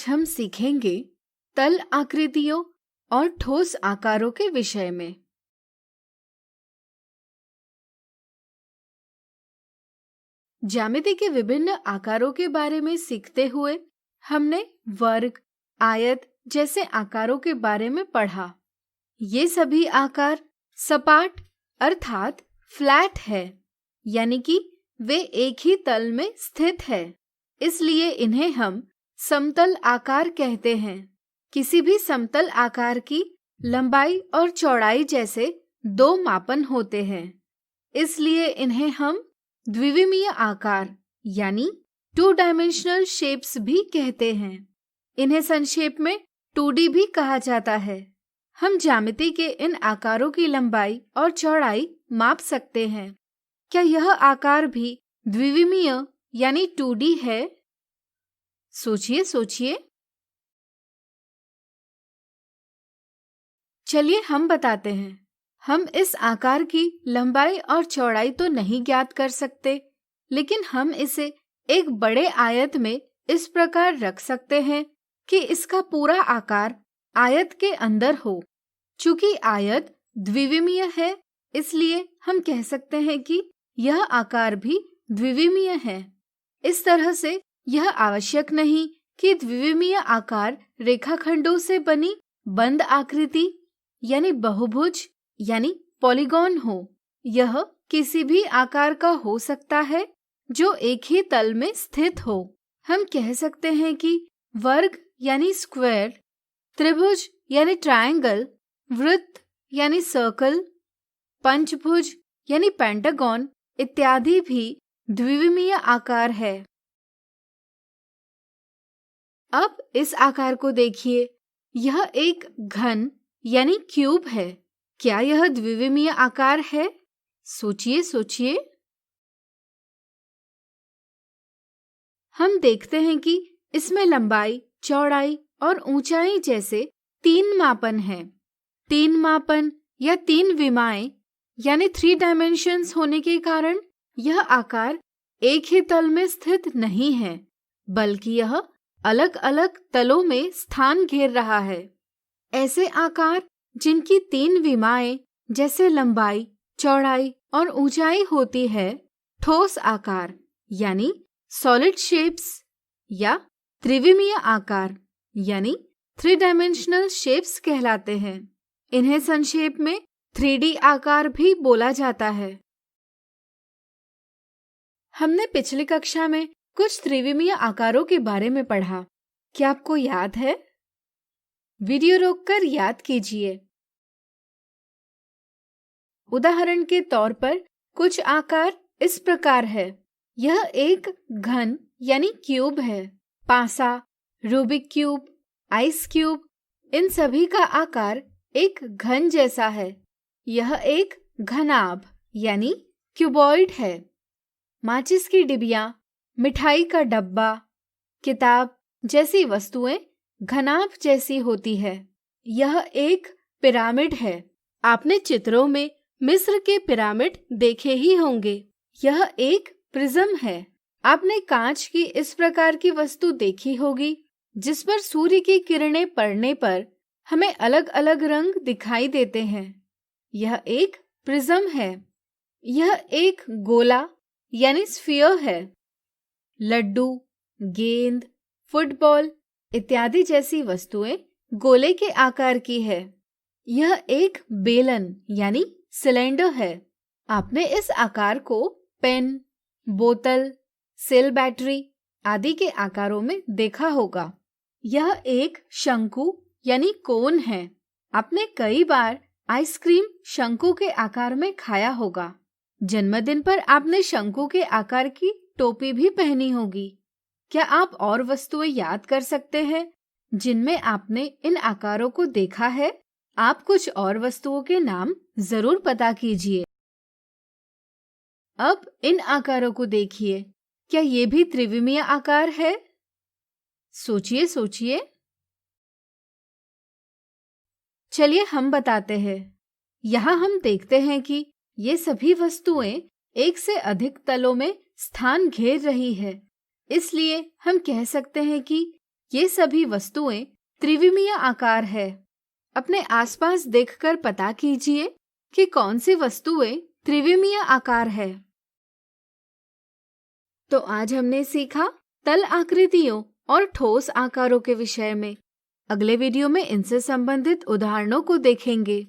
हम सीखेंगे तल आकृतियों और ठोस आकारों के विषय में। ज्यामिति के विभिन्न आकारों के बारे में सीखते हुए हमने वर्ग, आयत जैसे आकारों के बारे में पढ़ा। ये सभी आकार सपाट अर्थात फ्लैट है, यानी कि वे एक ही तल में स्थित है, इसलिए इन्हें हम समतल आकार कहते हैं। किसी भी समतल आकार की लंबाई और चौड़ाई जैसे दो मापन होते हैं, इसलिए इन्हें हम द्विविमीय आकार यानी 2 डायमेंशनल शेप्स भी कहते हैं। इन्हें संक्षेप में 2D भी कहा जाता है। हम ज्यामिति के इन आकारों की लंबाई और चौड़ाई माप सकते हैं। क्या यह आकार भी द्विविमीय यानी 2D है? सोचिए सोचिए। चलिए हम बताते हैं। हम इस आकार की लंबाई और चौड़ाई तो नहीं ज्ञात कर सकते, लेकिन हम इसे एक बड़े आयत में इस प्रकार रख सकते हैं कि इसका पूरा आकार आयत के अंदर हो। चूंकि आयत द्विविमीय है, इसलिए हम कह सकते हैं कि यह आकार भी द्विविमीय है। इस तरह से यह आवश्यक नहीं कि द्विविमीय आकार रेखाखंडों से बनी बंद आकृति यानी बहुभुज यानी पॉलीगॉन हो। यह किसी भी आकार का हो सकता है जो एक ही तल में स्थित हो। हम कह सकते हैं कि वर्ग यानी स्क्वायर, त्रिभुज यानी ट्रायंगल, वृत्त यानी सर्कल, पंचभुज यानी पेंटागन इत्यादि भी द्विविमीय आकार है। अब इस आकार को देखिए, यह एक घन यानी क्यूब है। क्या यह द्विविमीय आकार है? सोचिए सोचिए। हम देखते हैं कि इसमें लंबाई, चौड़ाई और ऊंचाई जैसे 3 मापन हैं। 3 मापन या 3 विमाएं यानी 3 डायमेंशंस होने के कारण यह आकार एक ही तल में स्थित नहीं है, बल्कि यह अलग अलग तलों में स्थान घेर रहा है। ऐसे आकार जिनकी 3 विमाएं जैसे लंबाई, चौड़ाई और ऊंचाई होती है, ठोस आकार यानी सॉलिड शेप्स या त्रिविमीय आकार यानी 3 डायमेंशनल शेप्स कहलाते हैं। इन्हें संक्षेप में 3D आकार भी बोला जाता है। हमने पिछली कक्षा में कुछ त्रिविमीय आकारों के बारे में पढ़ा। क्या आपको याद है? वीडियो रोककर याद कीजिए। उदाहरण के तौर पर कुछ आकार इस प्रकार है। यह एक घन यानी क्यूब है। पासा, रूबिक क्यूब, आइस क्यूब, इन सभी का आकार एक घन जैसा है। यह एक घनाभ यानी क्यूबॉइड है। माचिस की डिबिया, मिठाई का डब्बा, किताब जैसी वस्तुएं घनाभ जैसी होती है। यह एक पिरामिड है। आपने चित्रों में मिस्र के पिरामिड देखे ही होंगे। यह एक प्रिज्म है। आपने कांच की इस प्रकार की वस्तु देखी होगी, जिस पर सूर्य की किरणें पड़ने पर हमें अलग अलग रंग दिखाई देते हैं। यह एक प्रिज्म है। यह एक गोला यानी स्फीयर है। लड्डू, गेंद, फुटबॉल इत्यादि जैसी वस्तुएं गोले के आकार की है। यह एक बेलन यानी सिलेंडर है। आपने इस आकार को पेन, बोतल, सेल बैटरी आदि के आकारों में देखा होगा। यह एक शंकु यानी कोन है। आपने कई बार आइसक्रीम शंकु के आकार में खाया होगा। जन्मदिन पर आपने शंकु के आकार की टोपी भी पहनी होगी। क्या आप और वस्तुएं याद कर सकते हैं जिनमें आपने इन आकारों को देखा है? आप कुछ और वस्तुओं के नाम जरूर पता कीजिए। अब इन आकारों को देखिए। क्या ये भी त्रिविमीय आकार है? सोचिए सोचिए। चलिए हम बताते हैं। यहाँ हम देखते हैं कि ये सभी वस्तुएं एक से अधिक तलों में स्थान घेर रही है, इसलिए हम कह सकते हैं कि ये सभी वस्तुएं त्रिविमीय आकार है। अपने आसपास देखकर पता कीजिए कि कौन सी वस्तुएं त्रिविमीय आकार है। तो आज हमने सीखा तल आकृतियों और ठोस आकारों के विषय में। अगले वीडियो में इनसे संबंधित उदाहरणों को देखेंगे।